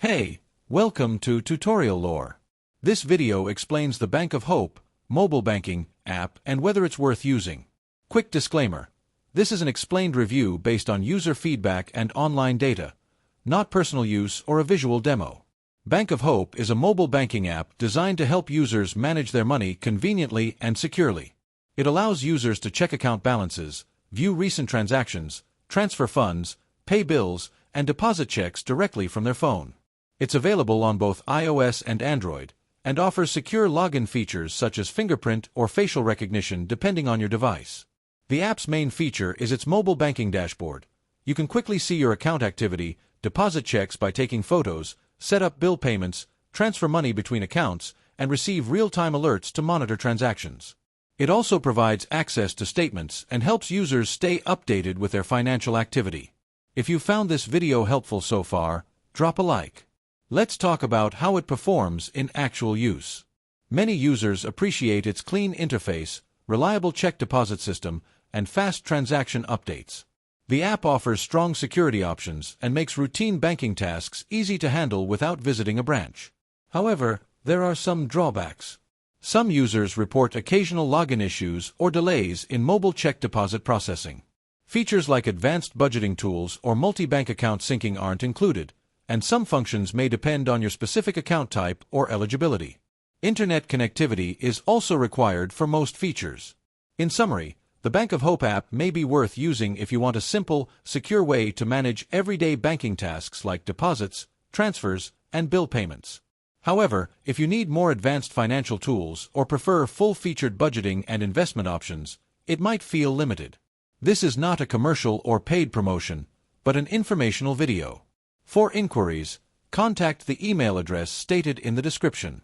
Hey, welcome to Tutorial Lore. This video explains the Bank of Hope mobile banking app and whether it's worth using. Quick disclaimer. This is an explained review based on user feedback and online data, not personal use or a visual demo. Bank of Hope is a mobile banking app designed to help users manage their money conveniently and securely. It allows users to check account balances, view recent transactions, transfer funds, pay bills, and deposit checks directly from their phone. It's available on both iOS and Android, and offers secure login features such as fingerprint or facial recognition depending on your device. The app's main feature is its mobile banking dashboard. You can quickly see your account activity, deposit checks by taking photos, set up bill payments, transfer money between accounts, and receive real-time alerts to monitor transactions. It also provides access to statements and helps users stay updated with their financial activity. If you found this video helpful so far, drop a like. Let's talk about how it performs in actual use. Many users appreciate its clean interface, reliable check deposit system, and fast transaction updates. The app offers strong security options and makes routine banking tasks easy to handle without visiting a branch. However, there are some drawbacks. Some users report occasional login issues or delays in mobile check deposit processing. Features like advanced budgeting tools or multi-bank account syncing aren't included, and some functions may depend on your specific account type or eligibility. Internet connectivity is also required for most features. In summary, the Bank of Hope app may be worth using if you want a simple, secure way to manage everyday banking tasks like deposits, transfers, and bill payments. However, if you need more advanced financial tools or prefer full-featured budgeting and investment options, it might feel limited. This is not a commercial or paid promotion, but an informational video. For inquiries, contact the email address stated in the description.